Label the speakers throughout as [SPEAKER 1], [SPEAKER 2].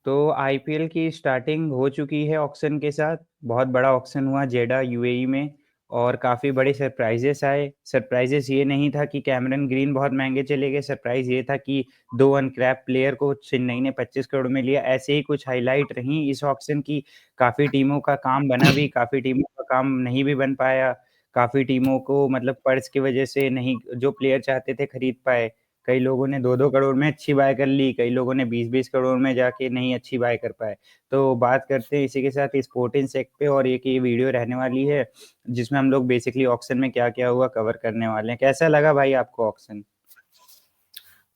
[SPEAKER 1] तो आईपीएल की स्टार्टिंग हो चुकी है ऑक्शन के साथ। बहुत बड़ा ऑक्शन हुआ जेडा यूएई में और काफ़ी बड़े सरप्राइजेस आए। सरप्राइजेस ये नहीं था कि कैमरन ग्रीन बहुत महंगे चले गए, सरप्राइज ये था कि दो अनक्रैप प्लेयर को चेन्नई ने 25 करोड़ में लिया। ऐसे ही कुछ हाईलाइट रही इस ऑक्शन की। काफ़ी टीमों का काम बना भी, काफ़ी टीमों का काम नहीं भी बन पाया। काफ़ी टीमों को मतलब पर्स की वजह से नहीं जो प्लेयर चाहते थे खरीद पाए। कई लोगों ने 2-2 करोड़ में अच्छी बाय कर ली, कई लोगों ने 20-20 करोड़ में जाके नहीं अच्छी बाय कर पाए। तो बात करते हैं इसी के साथ स्पोर्टिंग सेक्ट पे, और एक ये वीडियो रहने वाली है जिसमें हम लोग बेसिकली ऑक्शन में क्या-क्या हुआ कवर करने वाले हैं। कैसा लगा भाई आपको ऑक्शन?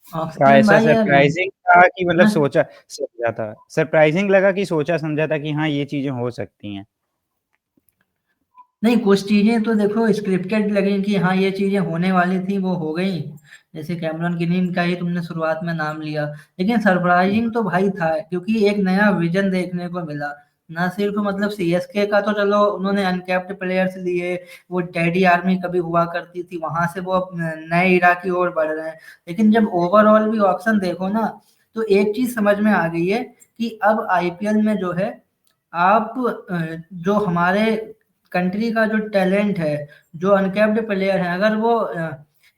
[SPEAKER 1] का
[SPEAKER 2] ऑक्शन
[SPEAKER 1] ऐसा
[SPEAKER 2] भाई यार।
[SPEAKER 1] सरप्राइजिंग था कि मतलब
[SPEAKER 2] मैं
[SPEAKER 1] सोचा समझा था? सरप्राइजिंग लगा कि सोचा समझा था कि हाँ, ये चीज़ें हो सकती हैं?
[SPEAKER 2] नहीं, कुछ चीजें तो देखो स्क्रिप्टेड लगी कि हाँ ये चीजें होने वाली थी, वो हो गई। जैसे कैमरन ग्रीन का ही तुमने शुरुआत में नाम लिया। लेकिन सरप्राइजिंग तो भाई था, क्योंकि एक नया विजन देखने को मिला। ना सिर्फ मतलब सीएसके का, तो चलो उन्होंने अनकैप्ड प्लेयर्स लिए। वो टेडी आर्मी कभी हुआ करती थी, वहां से वो अब नए इरा की ओर बढ़ रहे हैं। लेकिन जब ओवरऑल भी ऑप्शन देखो ना, तो एक चीज समझ में आ गई है कि अब आईपीएल में जो है, आप जो हमारे कंट्री का जो टैलेंट है, जो अनकैप्ड प्लेयर है, अगर वो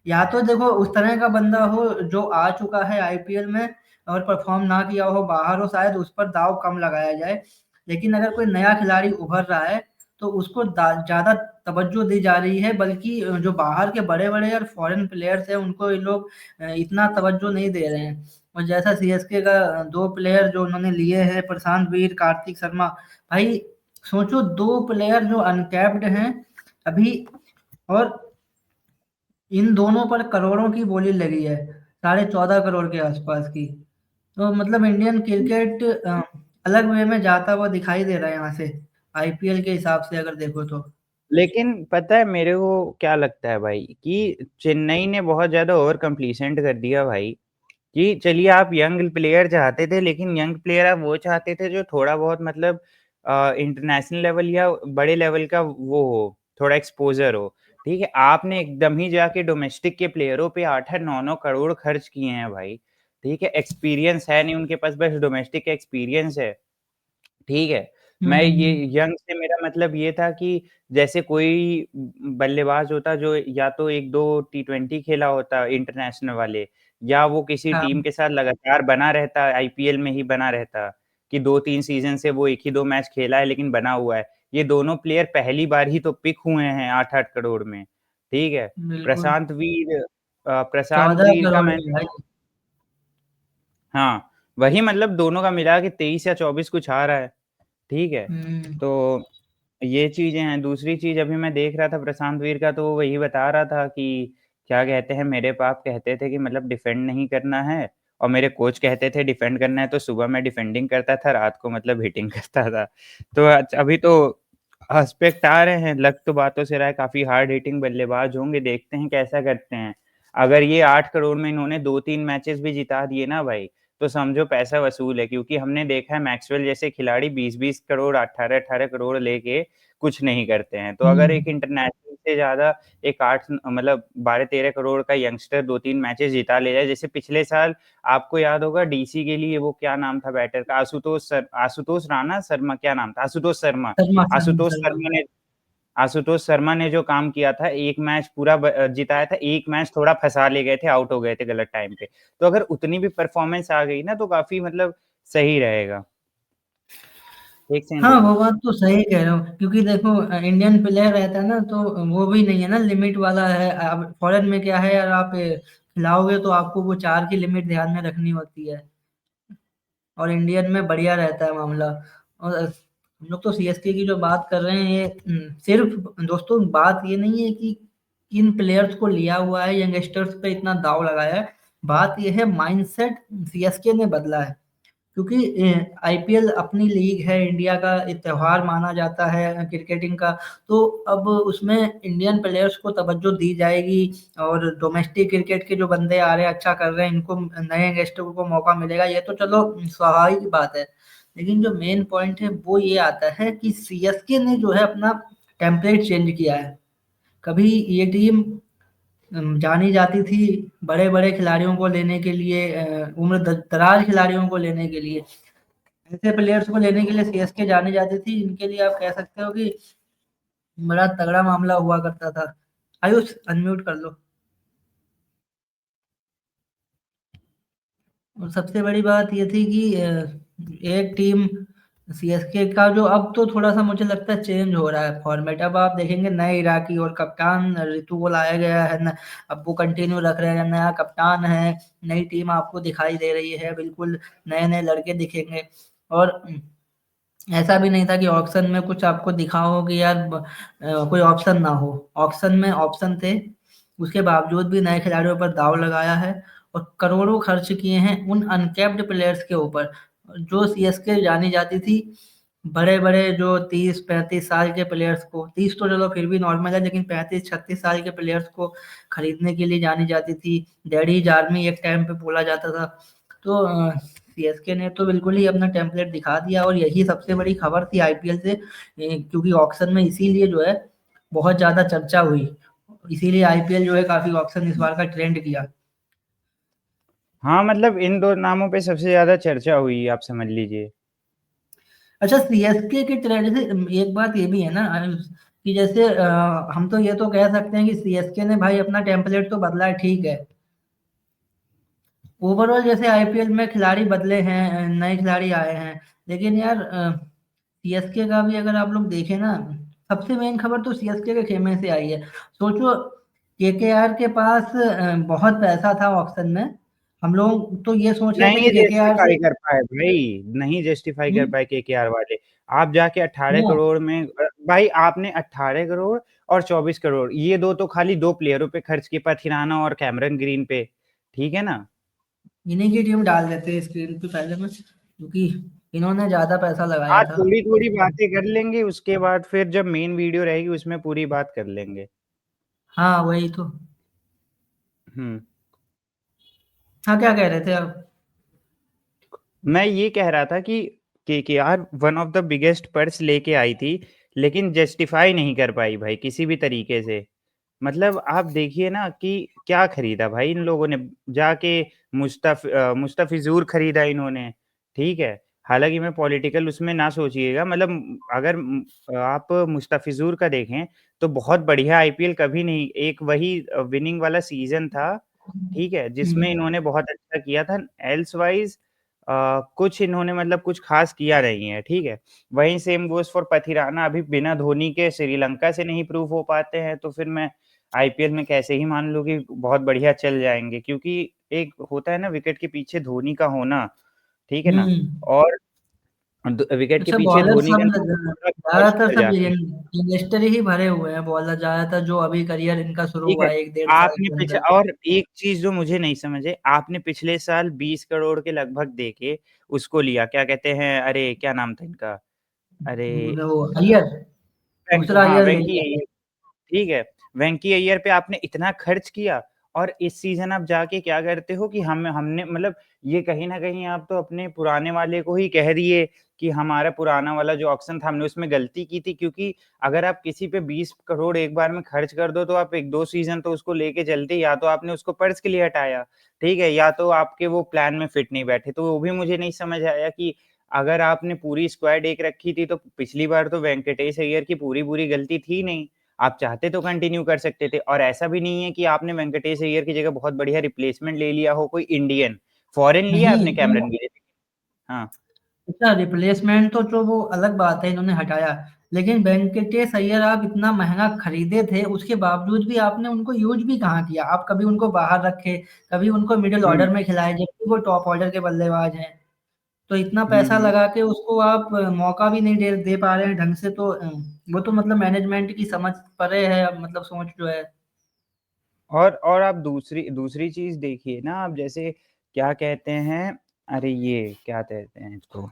[SPEAKER 2] या तो देखो उस तरह का बंदा हो जो आ चुका है आईपीएल में और परफॉर्म ना किया हो, बाहर हो, शायद उस पर दाव कम लगाया जाए। लेकिन अगर कोई नया खिलाड़ी उभर रहा है, तो उसको ज्यादा तवज्जो दी जा रही है। बल्कि जो बाहर के बड़े बड़े और फॉरेन प्लेयर्स हैं, उनको ये लोग इतना तवज्जो नहीं दे रहे हैं। और जैसा सीएसके का दो प्लेयर जो उन्होंने लिए हैं, प्रशांत वीर, कार्तिक शर्मा। भाई सोचो, दो प्लेयर जो अनकैप्ड हैं अभी, और इन दोनों पर करोड़ों की बोली लगी है, 14.5 करोड़ के आसपास की। तो मतलब इंडियन क्रिकेट अलग वे में जाता हुआ दिखाई दे रहा है यहाँ से, आईपीएल के हिसाब से अगर देखो तो।
[SPEAKER 1] लेकिन पता है मेरे को क्या लगता है भाई कि चेन्नई ने बहुत ज़्यादा ओवर कंप्लीसेंट कर दिया भाई। कि चलिए आप यंग प्लेयर चाहते थे, लेकिन यंग प्लेयर आप वो चाहते थे जो थोड़ा बहुत मतलब इंटरनेशनल लेवल या बड़े लेवल का वो हो, थोड़ा एक्सपोजर हो। ठीक है, आपने एकदम ही जाके डोमेस्टिक के प्लेयरों पे 8-8 9-9 करोड़ खर्च किए हैं भाई। ठीक है, एक्सपीरियंस है नहीं उनके पास, बस डोमेस्टिक का एक्सपीरियंस है। ठीक है, मैं ये
[SPEAKER 2] हम्म।
[SPEAKER 1] यंग से मेरा मतलब ये था कि जैसे कोई बल्लेबाज होता जो या तो 1-2 टी20 खेला होता इंटरनेशनल वाले, या वो किसी टीम
[SPEAKER 2] हाँ,
[SPEAKER 1] के साथ लगातार बना रहता, आईपीएल में ही बना रहता, कि 2-3 सीज़न से वो 1 ही 2 मैच खेला है लेकिन बना हुआ है। ये दोनों प्लेयर पहली बार ही तो पिक हुए हैं 8-8 करोड़ में। ठीक है,
[SPEAKER 2] बिल्कुल।
[SPEAKER 1] प्रशांत
[SPEAKER 2] चौदह
[SPEAKER 1] वीर का
[SPEAKER 2] करोड़
[SPEAKER 1] मैंने
[SPEAKER 2] में भाई।
[SPEAKER 1] हाँ, वही मतलब दोनों का मिला के 23 या 24 कुछ आ रहा है। ठीक है,
[SPEAKER 2] हम्म।
[SPEAKER 1] तो ये चीज़ें हैं। दूसरी चीज़ अभी मैं देख रहा था प्रशांत वीर का, तो वो वही बता रहा था कि क्या कहते हैं, मेरे पाप कहते थे कि मतलब डिफेंड नहीं करना है, और मेरे कोच कहते थे डिफेंड करना है, तो सुबह मैं डिफेंडिंग करता था, रात को मतलब हिटिंग करता था। तो अभी तो एस्पेक्ट आ रहे हैं, लग तो बातों से रहा है काफ़ी हार्ड हिटिंग बल्लेबाज होंगे, देखते हैं कैसा करते हैं। अगर ये 8 करोड़ में इन्होंने 2-3 मैचेस भी जिता दिए ना भाई, तो समझो पैसा वसूल है, क्योंकि हमने देखा है मैक्सवेल जैसे खिलाड़ी 20-20 करोड़ 18-18 करोड़ लेके कुछ नहीं करते हैं। तो अगर
[SPEAKER 2] हम्म।
[SPEAKER 1] एक इंटरनेशनल से ज़्यादा एक 8 मतलब 12-13 करोड़ का यंगस्टर 2-3 मैचेस जिता ले जाए, जैसे पिछले साल आपको याद होगा डीसी के लिए वो क्या नाम था बैटर का, आशुतोष राणा शर्मा, क्या नाम था,
[SPEAKER 2] शर्मा शर्मा
[SPEAKER 1] आशुतोष
[SPEAKER 2] शर्मा।
[SPEAKER 1] शर्मा ने आशुतोष शर्मा ने जो काम किया था, एक मैच पूरा जिताया था, एक मैच थोड़ा फंसा ले गए थे, आउट हो गए थे गलत टाइम पे। तो अगर उतनी भी परफॉर्मेंस आ गई ना, तो काफी मतलब सही रहेगा। एक सेकंड
[SPEAKER 2] हाँ,
[SPEAKER 1] रुको।
[SPEAKER 2] वो बात तो सही कह रहे हो, क्योंकि देखो इंडियन प्लेयर रहता है ना, तो वो भी नहीं है ना, लिमिट वाला है। अब फॉरेन में क्या है यार, आप खिलाओगे तो आपको वो 4 की लिमिट ध्यान में रखनी होती है। और इंडियन में बढ़िया रहता है मामला। और हम लोग तो सीएसके की जो बात कर रहे हैं, ये सिर्फ दोस्तों बात ये नहीं है कि किन प्लेयर्स को लिया हुआ है, यंगस्टर्स पे इतना दाव लगाया है। बात ये है, माइंडसेट सीएसके ने बदला है। क्योंकि आईपीएल अपनी लीग है, इंडिया का एक त्योहार माना जाता है क्रिकेटिंग का। तो अब उसमें इंडियन प्लेयर्स को तवज्जो दी जाएगी। और डोमेस्टिक क्रिकेट के जो बंदे आ रहे हैं, अच्छा कर रहे हैं, इनको नए गेस्टों को मौका मिलेगा, ये तो चलो स्वाभाविक बात है। लेकिन जो मेन पॉइंट है वो ये आता है कि सीएसके ने जो है अपना टेम्पलेट चेंज किया है। कभी ये टीम जानी जाती थी बड़े बड़े खिलाड़ियों को लेने के लिए, उम्र दराज खिलाड़ियों को लेने के लिए। ऐसे प्लेयर्स को लेने के लिए सीएसके जाने जाती थी, इनके लिए आप कह सकते हो कि बड़ा तगड़ा मामला हुआ करता था। आयुष अनम्यूट कर लो। और सबसे बड़ी बात ये थी कि एक टीम सीएसके का जो अब तो थोड़ा सा मुझे लगता है चेंज हो रहा है फॉर्मेट। अब आप देखेंगे नए इराकी और कप्तान ऋतु को लाया गया है न, अब वो कंटिन्यू रख रहे हैं, नया कप्तान है, नई टीम आपको दिखाई दे रही है, बिल्कुल नए नए लड़के दिखेंगे। और ऐसा भी नहीं था कि ऑक्शन में कुछ आपको दिखा हो कि यार कोई ऑप्शन ना हो। ऑक्शन में ऑप्शन थे, उसके बावजूद भी नए खिलाड़ियों पर दाव लगाया है और करोड़ों खर्च किए हैं उन अनकैप्ड प्लेयर्स के ऊपर जो सीएसके जानी जाती थी। बड़े बड़े जो 30-35 साल के प्लेयर्स को, 30 तो चलो फिर भी नॉर्मल है, लेकिन 35-36 साल के प्लेयर्स को खरीदने के लिए जानी जाती थी। डैडीज आर्मी एक टाइम पे बोला जाता था। तो सीएसके ने तो बिल्कुल ही अपना टेम्पलेट दिखा दिया और यही सबसे बड़ी खबर थी आईपीएल से, क्योंकि ऑक्शन में इसीलिए जो है बहुत ज्यादा चर्चा हुई, इसीलिए आईपीएल जो है काफी ऑक्शन इस बार का ट्रेंड किया।
[SPEAKER 1] हाँ, मतलब इन 2 नामों पे सबसे ज़्यादा चर्चा हुई, आप समझ लीजिए।
[SPEAKER 2] अच्छा, सीएसके के ट्रेंड से एक बात ये भी है ना कि जैसे हम तो ये तो कह सकते हैं कि सीएसके ने भाई अपना टेम्पलेट तो बदला है, ठीक है। ओवरऑल जैसे आईपीएल में खिलाड़ी बदले हैं, नए खिलाड़ी आए हैं, लेकिन यार सीएसके का भी अगर आप लोग देखें ना, सबसे मेन खबर तो सीएसके के खेमे से आई है। सोचो, केकेआर के पास बहुत पैसा था ऑक्शन में, हम लोग तो ये सोच रहे थे
[SPEAKER 1] नहीं
[SPEAKER 2] कि केकेआर से।
[SPEAKER 1] जस्टिफाई कर पाए भाई, नहीं जस्टिफाई कर
[SPEAKER 2] हम्म,
[SPEAKER 1] पाए केकेआर वाले। आप जाके 18
[SPEAKER 2] हाँ,
[SPEAKER 1] करोड़ में भाई आपने 18 करोड़ और 24 करोड़ ये दो तो खाली 2 प्लेयरों पे खर्च किए, पथिराना और कैमरन ग्रीन पे, ठीक है ना?
[SPEAKER 2] इन्हीं की टीम डाल देते स्क्रीन पे पहले में, क्योंकि इन्होंने ज्यादा पैसा लगाया
[SPEAKER 1] आज
[SPEAKER 2] था।
[SPEAKER 1] थोड़ी-थोड़ी बातें कर लेंगे, उसके बाद फिर जब मेन वीडियो रहेगी उसमें पूरी बात कर लेंगे।
[SPEAKER 2] हाँ वही तो।
[SPEAKER 1] हुँ।
[SPEAKER 2] हाँ, क्या कह रहे थे आप?
[SPEAKER 1] मैं ये कह रहा था कि KKR one of the biggest purse लेके आई थी, लेकिन जस्टिफाई नहीं कर पाई भाई किसी भी तरीके से। मतलब आप देखिए ना कि क्या खरीदा भाई इन लोगों ने, जाके मुस्तफ़िज़ुर खरीदा इन्होंने, ठीक है? हालाँकि मैं पॉलिटिकल उसमें ना सोचिएगा, मतलब अगर आप मुस्तफ़िज़ुर का देखें, तो बहुत बढ़िया आईपीएल कभी नहीं, एक वही विनिंग वाला सीज़न था, ठीक है? जिसमें
[SPEAKER 2] हम्म,
[SPEAKER 1] इन्होंने बहुत अच्छा किया था, एल्सवाइज़ कुछ इन्होंने मतलब कुछ ख़ास किया नहीं है, ठीक है? वहीं सेम गोज़ फॉर पथिराना, अभी बिना धोनी के श्रीलंका से नहीं प्रूव हो पाते हैं, तो फिर मैं आईपीएल में कैसे ही मान लूँ कि बहुत बढ़िया चल जाएँगे, क्योंकि एक होता है ना विकेट के पीछे धोनी का होना, ठीक है ना?
[SPEAKER 2] हम्म।
[SPEAKER 1] और द विकेट के
[SPEAKER 2] अच्छा,
[SPEAKER 1] पीछे
[SPEAKER 2] बॉलर
[SPEAKER 1] धोनी का
[SPEAKER 2] सब
[SPEAKER 1] ना पूरा कवर
[SPEAKER 2] ज्यादातर
[SPEAKER 1] सुधर
[SPEAKER 2] सब
[SPEAKER 1] जाता है।
[SPEAKER 2] यंगस्टर ही भरे हुए हैं बॉलर, ज्यादातर जो अभी करियर इनका शुरू
[SPEAKER 1] ठीक
[SPEAKER 2] हुआ
[SPEAKER 1] है,
[SPEAKER 2] है 1-1.5 साल
[SPEAKER 1] आपने
[SPEAKER 2] के
[SPEAKER 1] पिछ
[SPEAKER 2] अंदर।
[SPEAKER 1] और एक चीज़ जो मुझे नहीं समझ है, आपने पिछले साल 20 करोड़ के लगभग देके उसको लिया, क्या कहते हैं, अरे क्या नाम था इनका? अरे
[SPEAKER 2] वो अय्यर, दूसरा
[SPEAKER 1] हाँ,
[SPEAKER 2] अय्यर ले
[SPEAKER 1] वेंकी
[SPEAKER 2] लिया।
[SPEAKER 1] अय्यर। ठीक है, वेंकी अय्यर पे आपने इतना खर्च किया और इस सीज़न आप जाके क्या करते हो कि हमने मतलब ये कहीं न कहीं आप तो अपने पुराने वाले को ही कह दिए कि हमारा पुराना वाला जो ऑक्शन था हमने उसमें गलती की थी, क्योंकि अगर आप किसी पे 20 करोड़ एक बार में खर्च कर दो तो आप 1-2 सीज़न तो उसको लेके चलते, या तो आपने उसको पर्स के लिए हटाया, ठीक है? या तो आपके वो प्लान में फिट नहीं बैठे। तो वो भी मुझे नहीं समझ आया कि अगर आपने पूरी स्क्वाड एक रखी थी तो पिछली बार तो वेंकटेश अय्यर की पूरी-पूरी गलती थी नहीं। आप चाहते तो कंटिन्यू कर सकते थे, और ऐसा भी नहीं है कि आपने वेंकटेश अय्यर की जगह बहुत बढ़िया रिप्लेसमेंट ले लिया हो कोई इंडियन। फॉरेन लिया
[SPEAKER 2] नहीं
[SPEAKER 1] आपने
[SPEAKER 2] तो
[SPEAKER 1] कैमरन ग्रीन। हाँ,
[SPEAKER 2] अच्छा, रिप्लेसमेंट तो जो वो अलग बात है, इन्होंने हटाया, लेकिन वेंकटेश अय्यर आप इतना महंगा खरीदे थे, उसके बावजूद भी आपने उनको यूज भी कहाँ किया? आप कभी उनको बाहर रखे, कभी उनको मिडिल
[SPEAKER 1] हुँ,
[SPEAKER 2] ऑर्डर में खिलाए, जबकि वो टॉप ऑर्डर के बल्लेबाज हैं। तो इतना
[SPEAKER 1] हुँ,
[SPEAKER 2] पैसा
[SPEAKER 1] हुँ।
[SPEAKER 2] लगा के उसको आप मौका भी नहीं दे पा रहे हैं ढंग से, तो वो तो मतलब मैनेजमेंट की समझ परे है, मतलब सोच जो है।
[SPEAKER 1] और आप दूसरी दूसरी चीज़ देखिए ना, आप जैसे क्या कहते हैं, अरे ये क्या कहते हैं इसको,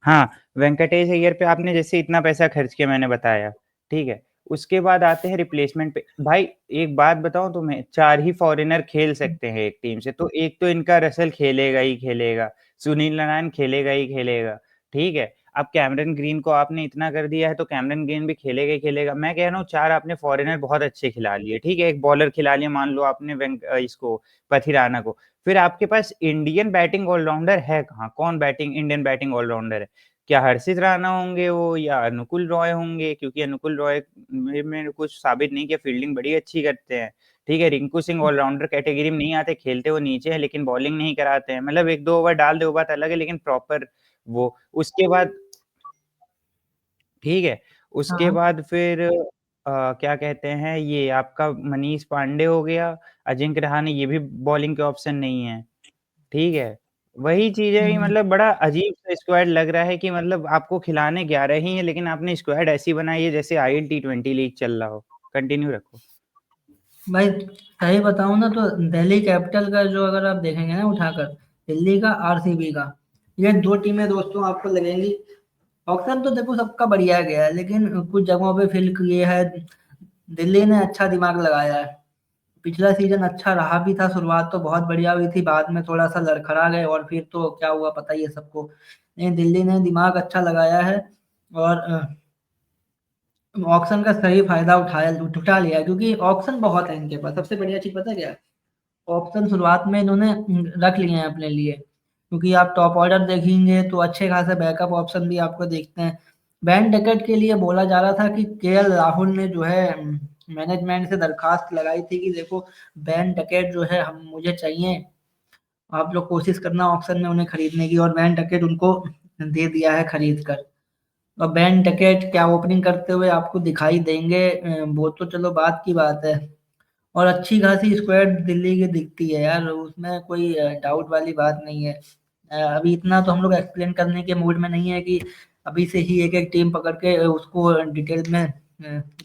[SPEAKER 1] हाँ, वेंकटेश अय्यर पे आपने जैसे इतना पैसा खर्च किया मैंने बताया, ठीक है? उसके बाद आते हैं रिप्लेसमेंट पे। भाई एक बात बताऊँ तुम्हें, 4 ही फॉरेनर खेल सकते हैं एक टीम से, तो एक तो इनका रसेल खेलेगा ही खेलेगा, सुनील नारायण खेलेगा ही खेलेगा, ठीक है? अब कैमरन ग्रीन को आपने इतना कर दिया है तो कैमरन ग्रीन भी खेलेगा ही खेलेगा। मैं कह रहा हूँ 4 आपने फॉरेनर बहुत अच्छे खिला लिए, ठीक है? एक बॉलर खिला लिया, मान लो आपने इसको पथिराना को। फिर आपके पास इंडियन बैटिंग ऑलराउंडर है कहाँ? कौन बैटिंग इंडियन बैटिंग ऑलराउंडर है? क्या हर्षित राणा होंगे वो, या अनुकुल रॉय होंगे? क्योंकि अनुकुल रॉय में कुछ साबित नहीं किया, फील्डिंग बड़ी अच्छी करते हैं। ठीक है, रिंकू सिंह ऑलराउंडर कैटेगरी में नहीं आते, खेलते वो नीचे है लेकिन बॉलिंग नहीं कराते हैं। मतलब 1-2 ओवर डाल दे वो बात अलग है, लेकिन प्रॉपर वो उसके बाद ठीक है, उसके
[SPEAKER 2] हाँ।
[SPEAKER 1] बाद फिर क्या कहते हैं, ये आपका मनीष पांडे हो गया, अजिंक्य रहाणे, ये भी बॉलिंग के ऑप्शन नहीं है। ठीक है, वही चीज़ है कि
[SPEAKER 2] हम्म।
[SPEAKER 1] मतलब बड़ा अजीब सा स्क्वाड लग रहा है कि मतलब आपको खिलाने 11 ही हैं, लेकिन आपने स्क्वाड ऐसी बनाई है जैसे आईएल टी20 लीग चल रहा हो। कंटिन्यू रखो।
[SPEAKER 2] भाई सही बताऊं ना तो दिल्ली कैपिटल का जो अगर आप देखेंगे ना उठाकर, दिल्ली का आरसीबी का, ये दो टीमें दोस्तों आपको लगेंगी। ऑक्शन तो देखो सबका बढ़िया गया है, लेकिन कुछ जगहों पे फील ये है, दिल्ली ने अच्छा दिमाग लगाया है। पिछला सीजन अच्छा रहा भी था, शुरुआत तो बहुत बढ़िया हुई थी, बाद में थोड़ा सा लड़खड़ा गए और फिर तो क्या हुआ पता ही है सबको। नहीं, दिल्ली ने दिमाग अच्छा लगाया है और ऑक्शन का सही फायदा उठा लिया है, क्योंकि ऑप्शन बहुत है इनके पास। सबसे बढ़िया चीज पता है क्या है? ऑप्शन शुरुआत में इन्होंने रख लिए हैं अपने लिए, क्योंकि आप टॉप ऑर्डर देखेंगे तो अच्छे खासे बैकअप ऑप्शन भी आपको देखते हैं। बैन डकैट के लिए बोला जा रहा था कि केएल राहुल ने जो है मैनेजमेंट से दरखास्त लगाई थी कि देखो बैन डकैट जो है हम मुझे चाहिए, आप लोग कोशिश करना ऑप्शन में उन्हें खरीदने की, और बैन डकैट उनको दे दिया है खरीद कर। और बैन डकैट क्या ओपनिंग करते हुए आपको दिखाई देंगे, वो तो चलो बात की बात है। और अच्छी खासी स्क्वाड दिल्ली की दिखती है यार, उसमें कोई डाउट वाली बात नहीं है। अभी इतना तो हम लोग एक्सप्लेन करने के मूड में नहीं है कि अभी से ही एक एक टीम पकड़ के उसको डिटेल में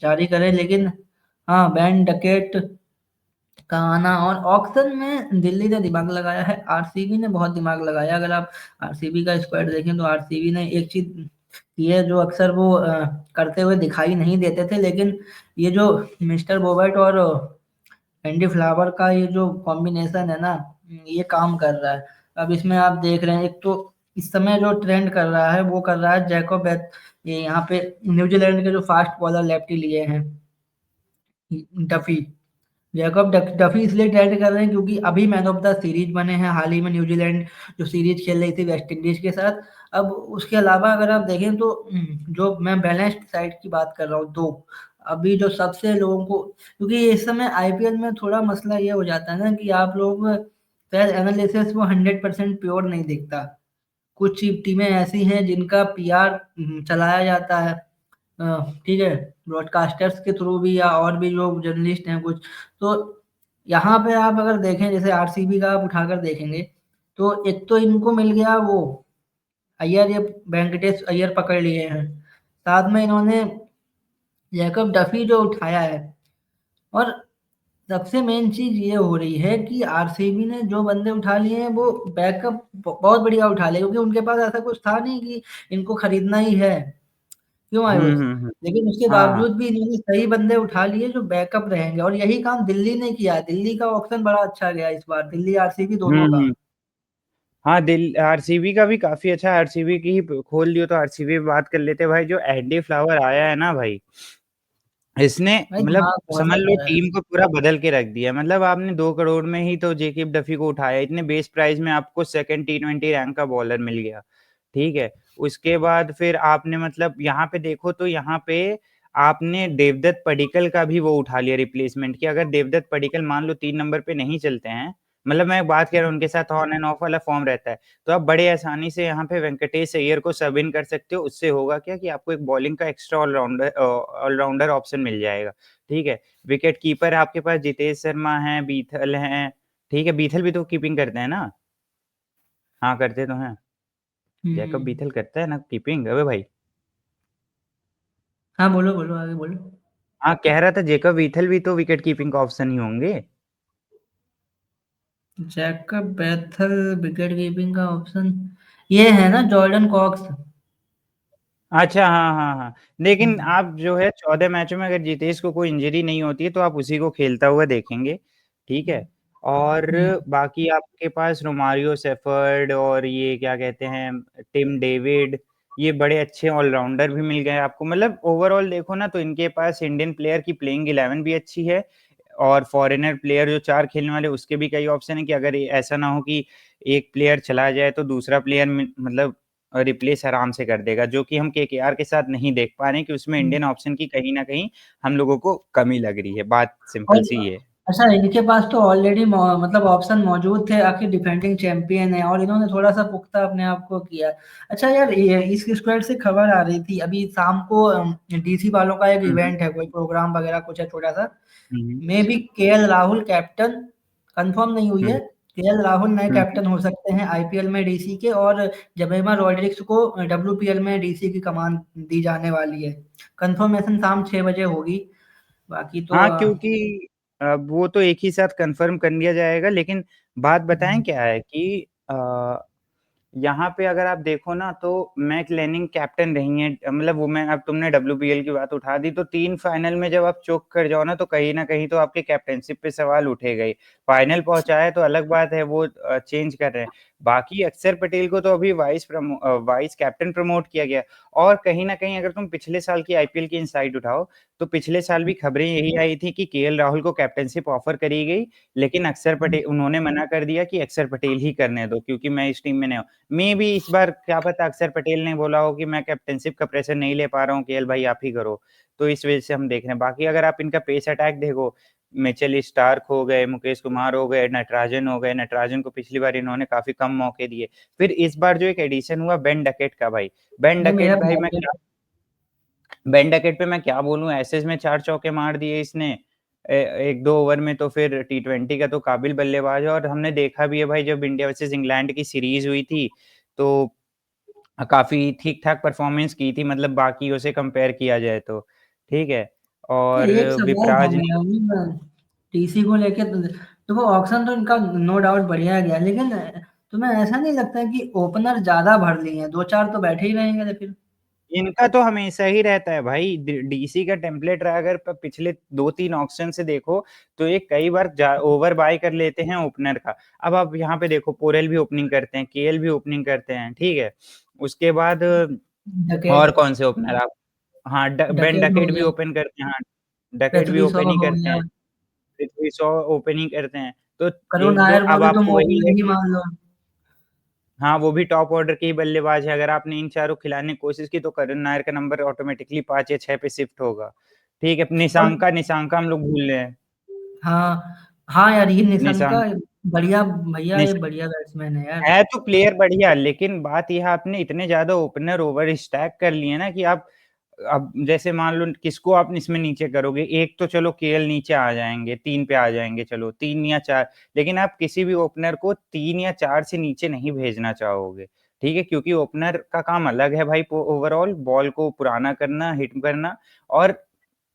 [SPEAKER 2] जारी करें, लेकिन हाँ बैन डकैट का आना और ऑक्शन में दिल्ली ने दिमाग लगाया है, आरसीबी ने बहुत दिमाग लगाया। अगर आप आरसीबी का स्क्वाड देखें तो आरसीबी ने एक चीज की है जो अक्सर वो करते हुए दिखाई नहीं देते थे, लेकिन ये जो मिस्टर बोबर्ट और एंडी फ्लावर का ये जो कॉम्बिनेशन है ना, ये काम कर रहा है। अब इसमें आप देख रहे हैं, एक तो इस समय जो ट्रेंड कर रहा है वो कर रहा है जैकोब ये यहाँ पे न्यूजीलैंड के जो फास्ट बॉलर लेफ्टी लिए हैं, डफी। डफी इसलिए ट्रेंड कर रहे हैं क्योंकि अभी मैन ऑफ द सीरीज बने हैं हाल ही में, न्यूजीलैंड जो सीरीज खेल रही थी वेस्ट इंडीज के साथ। अब उसके अलावा अगर आप देखें तो जो मैं बैलेंस्ड साइड की बात कर रहा हूँ, दो अभी जो सबसे लोगों को, क्योंकि इस समय आईपीएल में थोड़ा मसला ये हो जाता है ना कि आप लोग शायद एनालिसिस वो 100% प्योर नहीं दिखता। कुछ टीमें ऐसी हैं जिनका पीआर चलाया जाता है, ठीक है, ब्रॉडकास्टर्स के थ्रू भी या और भी जो जर्नलिस्ट हैं कुछ। तो यहाँ पे आप अगर देखें जैसे आरसीबी का आप उठाकर देखेंगे, तो एक तो इनको मिल गया वो अय्यर, ये वेंकटेश अय्यर पकड़ लिए हैं, साथ में इन्होंने जैकब डफी जो उठाया है। और सबसे मेन चीज ये हो रही है कि आरसीबी ने जो बंदे उठा लिए हैं वो बैकअप बहुत बढ़िया उठा लिया, क्योंकि उनके पास ऐसा कुछ था नहीं कि इनको खरीदना ही है, क्यों आए
[SPEAKER 1] हुँ,
[SPEAKER 2] बस।
[SPEAKER 1] हुँ, हुँ।
[SPEAKER 2] लेकिन उसके
[SPEAKER 1] हाँ,
[SPEAKER 2] बावजूद भी इन्होंने सही बंदे उठा लिए जो बैकअप रहेंगे, और यही काम दिल्ली ने किया है। दिल्ली का ऑप्शन बड़ा अच्छा गया इस बार, दिल्ली आरसीबी
[SPEAKER 1] हुँ,
[SPEAKER 2] दोनों का।
[SPEAKER 1] हुँ। हाँ, दिल आरसीबी का भी काफ़ी अच्छा है, आरसीबी की ही खोल दियो तो आरसीबी पे बात कर लेते हैं भाई। जो एंडी फ्लावर आया है ना भाई, इसने
[SPEAKER 2] भाई
[SPEAKER 1] मतलब
[SPEAKER 2] दिमाग बहुत
[SPEAKER 1] समझ लो
[SPEAKER 2] लगा है।
[SPEAKER 1] टीम को पूरा बदल के रख दिया। मतलब आपने 2 करोड़ में ही तो जेकब डफी को उठाया, इतने बेस प्राइस में आपको सेकंड टी20 रैंक का बॉलर मिल गया, ठीक है? उसके बाद फिर आपने मतलब यहाँ पे देखो तो यहाँ पे आपने देवदत्त पडिक्कल का भी वो उठा लिया रिप्लेसमेंट, कि अगर देवदत्त पडिक्कल मान लो 3 नंबर पे नहीं चलते हैं, मतलब मैं बात कर रहा हूँ उनके साथ ऑन एंड ऑफ वाला फॉर्म रहता है, तो आप बड़े आसानी से यहाँ पे वेंकटेश अय्यर को सब इन कर सकते हो। उससे होगा क्या कि आपको एक बॉलिंग का एक्स्ट्रा ऑलराउंडर ऑप्शन मिल जाएगा, ठीक है? विकेट कीपर आपके पास जितेश शर्मा हैं, बीथल हैं, ठीक है? बीथल भी तो कीपिंग करते हैं ना? हाँ, करते तो हैं। जैकब
[SPEAKER 2] हम्म।
[SPEAKER 1] बीथल करता है ना कीपिंग? अबे भाई!
[SPEAKER 2] हाँ बोलो बोलो, आगे बोलो।
[SPEAKER 1] हाँ, कह रहा था जैकब बीथल भी तो विकेट कीपिंग का ऑप्शन ही होंगे।
[SPEAKER 2] जैकब बैथल विकेट कीपिंग का ऑप्शन, ये है ना जॉर्डन कॉक्स।
[SPEAKER 1] अच्छा, हाँ, हाँ, हाँ। लेकिन
[SPEAKER 2] हम्म।
[SPEAKER 1] आप जो है 14 मैचों में अगर जितेश को कोई इंजरी नहीं होती है तो आप उसी को खेलता हुआ देखेंगे, ठीक है? और
[SPEAKER 2] हम्म।
[SPEAKER 1] बाकी आपके पास रोमारियो सेफर्ड और ये क्या कहते हैं टिम डेविड, ये बड़े अच्छे ऑलराउंडर भी मिल गए आपको। मतलब ओवरऑल देखो ना तो इनके पास इंडियन प्लेयर की प्लेइंग 11 भी अच्छी है, और फॉरेनर प्लेयर जो 4 खेलने वाले उसके भी कई ऑप्शन है कि अगर ऐसा ना हो कि एक प्लेयर चला जाए तो दूसरा प्लेयर मतलब रिप्लेस आराम से कर देगा, जो कि हम केकेआर के साथ नहीं देख पा रहे हैं कि उसमें इंडियन ऑप्शन की कहीं न कहीं हम लोगों को कमी लग रही है। बात सिंपल
[SPEAKER 2] और
[SPEAKER 1] सी है।
[SPEAKER 2] अच्छा, इनके पास तो ऑलरेडी मतलब ऑप्शन मौजूद थे, आखिर डिफेंडिंग चैंपियन है और इन्होंने थोड़ा सा पुख्ता अपने आप को किया। अच्छा यार, इस स्क्वाड से खबर आ रही थी अभी शाम को, डीसी वालों का एक
[SPEAKER 1] हुँ, हुँ।
[SPEAKER 2] इवेंट है, कोई प्रोग्राम वगैरह कुछ है छोटा सा।
[SPEAKER 1] हुँ, हुँ।
[SPEAKER 2] Maybe KL Rahul captain, confirm नहीं हुई
[SPEAKER 1] हुँ,
[SPEAKER 2] है। केएल राहुल नए
[SPEAKER 1] हुँ, हुँ।
[SPEAKER 2] कैप्टन हो सकते हैं आईपीएल में डीसी के, और जमेमा रॉड्रिक्स को डब्ल्यूपीएल में डीसी की कमान दी जाने वाली है। कंफर्मेशन शाम 6 बजे होगी। बाकी तो
[SPEAKER 1] हाँ, क्योंकि वो तो एक ही साथ कन्फर्म कर लिया जाएगा, लेकिन बात बताएँ क्या है कि यहाँ पे अगर आप देखो ना तो मैक लेनिंग कैप्टन रही हैं, मतलब वो मैं अब तुमने डब्ल्यूपीएल की बात उठा दी तो 3 फाइनल में जब आप चोक कर जाओ ना तो कहीं न कहीं तो आपके कैप्टेनशिप पे सवाल उठेगा ही। फाइनल पहुँचा है तो अलग बात है, वो चेंज कर रहे हैं। बाकी अक्षर पटेल को तो अभी वाइस कैप्टन प्रमोट किया गया, और कहीं न कहीं अगर तुम पिछले साल की आईपीएल की इनसाइड उठाओ, तो पिछले साल भी खबरें यही आई थी कि केएल राहुल को कैप्टेनशिप ऑफर करी गई, लेकिन अक्षर पटेल उन्होंने मना कर दिया कि अक्षर पटेल ही करने दो क्योंकि मैं इस टीम में नहीं हूँ। मेबी इस बार क्या पता अक्षर पटेल ने बोला हो कि मैं कैप्टेनशिप का प्रेशर नहीं ले पा रहा हूँ, केएल भाई आप ही करो। तो इस वजह से हम देख रहे हैं। बाकी अगर आप इनका पेस अटैक देखो, मिचेल स्टार्क हो गए, मुकेश कुमार हो गए, नटराजन हो गए। नटराजन को पिछली बार इन्होंने काफ़ी कम मौके दिए। फिर इस बार जो एक एडिशन हुआ बेन डकेट का भाई, बेन
[SPEAKER 2] ये मेरा
[SPEAKER 1] डकेट भाई मैं
[SPEAKER 2] फेवरेट।
[SPEAKER 1] क्या बेन डकेट पे मैं क्या बोलूँ, ऐसेज में 4 चौके मार दिए इसने 1-2 ओवर में, तो फिर टी20 का तो काबिल बल्लेबाज है, और हमने देखा भी है भाई जब इंडिया वर्सेस इंग्लैंड की सीरीज़ हुई थी, तो काफ़ी ठीक-ठाक परफ़ॉर्मेंस की थी, मतलब बाकियों से कंपेयर किया जाए तो, ठीक है?
[SPEAKER 2] अच्छा,
[SPEAKER 1] और
[SPEAKER 2] एक सवाल था
[SPEAKER 1] विपराज ने
[SPEAKER 2] मेरा भी, टीसी को लेके तो देखो, ऑक्शन तो इनका नो डाउट बढ़िया गया, लेकिन तुम्हें ऐसा नहीं लगता है कि ओपनर ज्यादा भर लिए हैं? 2-4 तो बैठे ही रहेंगे लेकिन।
[SPEAKER 1] इनका तो हमेशा ही रहता है भाई, डीसी का टेम्पलेट रहा अगर पिछले 2-3 ऑक्शन से देखो तो ये कई बार ओवर बाय कर लेते हैं ओपनर का। अब आप यहाँ पे देखो पोरेल भी ओपनिंग करते हैं, केएल भी ओपनिंग करते हैं, ठीक है? उसके बाद और
[SPEAKER 2] डकेट
[SPEAKER 1] कौन से ओपनर आप, हाँ, बेन
[SPEAKER 2] डकेट हो
[SPEAKER 1] डकेट भी
[SPEAKER 2] गया,
[SPEAKER 1] ओपन करते हैं, हाँ, डकेट भी
[SPEAKER 2] पृथ्वी शॉ
[SPEAKER 1] ओपन ही
[SPEAKER 2] हो
[SPEAKER 1] करते
[SPEAKER 2] गया,
[SPEAKER 1] हैं, पृथ्वी शॉ ओपनिंग करते हैं। तो
[SPEAKER 2] करुण
[SPEAKER 1] 1-2
[SPEAKER 2] नायर को
[SPEAKER 1] अब
[SPEAKER 2] भी तुम
[SPEAKER 1] आपको वही है
[SPEAKER 2] ओपनर ही
[SPEAKER 1] कि
[SPEAKER 2] मान लो।
[SPEAKER 1] हाँ, वो भी टॉप ऑर्डर के ही बल्लेबाज है। अगर आपने इन चारों खिलाने की कोशिश की तो करुण नायर का नंबर ऑटोमैटिकली 5 या 6 पे शिफ्ट होगा। ठीक है,
[SPEAKER 2] और
[SPEAKER 1] निशांका हम लोग भूल रहे हैं।
[SPEAKER 2] हाँ, हाँ यार, ये निशंका
[SPEAKER 1] निशांक
[SPEAKER 2] बढ़िया भैया, ये
[SPEAKER 1] निश
[SPEAKER 2] बढ़िया बैट्समैन है यार।
[SPEAKER 1] है तो प्लेयर बढ़िया, लेकिन बात ये है आपने इतने ज़्यादा ओपनर ओवर स्टैक कर लिए ना कि आप अब जैसे मान लो किसको आप इसमें नीचे करोगे, एक तो चलो केएल नीचे आ जाएँगे, 3 पे आ जाएँगे चलो, 3 या 4, लेकिन आप किसी भी ओपनर को 3 या 4 से नीचे नहीं भेजना चाहोगे, ठीक है? क्योंकि ओपनर का काम अलग है भाई, पो ओवरऑल बॉल को पुराना करना, हिट करना, और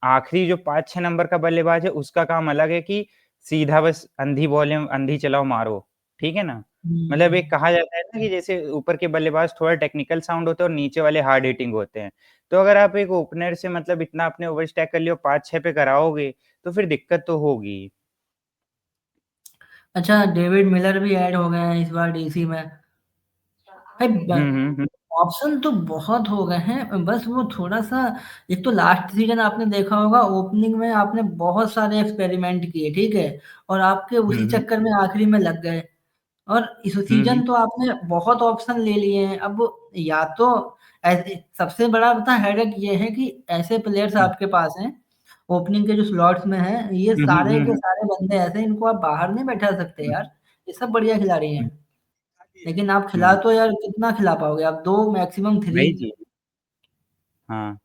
[SPEAKER 1] आखिरी जो 5-6 नंबर का बल्लेबाज है, उसका काम अलग है कि सीधा बस अंधी बॉलें अंधी चलाओ मारो, ठीक है ना? मतलब एक कहा जाता है ना कि जैसे ऊपर के बल्लेबाज थोड़ा टेक्निकल साउंड होते हैं और नीचे वाले हार्ड हिटिंग होते हैं। तो अगर आप एक ओपनर से मतलब इतना आपने ओवर स्टैक कर लिया और 5-6 पे कराओगे, तो फिर दिक्कत तो होगी।
[SPEAKER 2] अच्छा, डेविड मिलर भी ऐड हो गए हैं इस बार डीसी में। भाई
[SPEAKER 1] हुँ, हुँ, हुँ।
[SPEAKER 2] ऑप्शन तो बहुत हो गए हैं, बस वो थोड़ा सा, एक तो लास्ट सीजन आपने देखा होगा, ओपनिंग में आपने बहुत सारे एक्सपेरिमेंट किए, ठीक है, और आपके
[SPEAKER 1] हुँ,
[SPEAKER 2] उसी
[SPEAKER 1] हुँ।
[SPEAKER 2] चक्कर में आखिरी में लग गए। और इस
[SPEAKER 1] हुँ, हुँ।
[SPEAKER 2] सीजन तो आपने बहुत ऑप्शन ले लिए हैं। अब या तो ऐसे, सबसे बड़ा बता हेडेक ये है कि ऐसे प्लेयर्स
[SPEAKER 1] हुँ।
[SPEAKER 2] आपके पास हैं ओपनिंग के जो स्लॉट्स में हैं, ये
[SPEAKER 1] हुँ, हुँ,
[SPEAKER 2] सारे
[SPEAKER 1] हुँ,
[SPEAKER 2] के
[SPEAKER 1] हुँ।
[SPEAKER 2] सारे बंदे ऐसे हैं, इनको आप बाहर नहीं बैठा सकते यार। ये सब बढ़िया खिलाड़ी हैं,
[SPEAKER 1] हुँ,
[SPEAKER 2] लेकिन आप खिला
[SPEAKER 1] हुँ।
[SPEAKER 2] तो यार कितना खिला पाओगे आप, 2 मैक्सिमम 3।
[SPEAKER 1] वही चीज़। हाँ।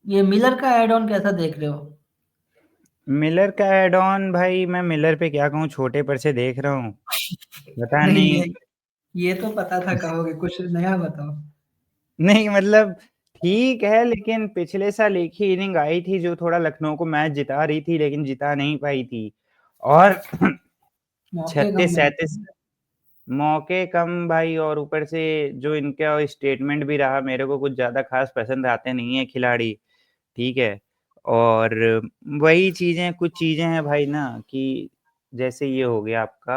[SPEAKER 2] ये मिलर का ऐड ऑन कैसा देख रहे हो?
[SPEAKER 1] मिलर का ऐड ऑन भाई मैं मिलर पे क्या कहूँ, छोटे पर से देख रहा हूँ। पता
[SPEAKER 2] नहीं,
[SPEAKER 1] नहीं।
[SPEAKER 2] ये तो पता था कहोगे, कुछ नया बताओ।
[SPEAKER 1] नहीं मतलब ठीक है, लेकिन पिछले साल एक ही इनिंग आई थी जो थोड़ा लखनऊ को मैच जिता रही थी, लेकिन जिता नहीं पाई थी। और
[SPEAKER 2] मौके कम मिलते
[SPEAKER 1] 36-37
[SPEAKER 2] हैं।
[SPEAKER 1] मौके कम भाई, और ऊपर से जो इनका स्टेटमेंट भी रहा, मेरे को कुछ ज़्यादा ख़ास पसंद आते नहीं है खिलाड़ी, ठीक है? और वही चीज़ें कुछ चीज़ें हैं भाई ना कि जैसे ये हो गया आपका,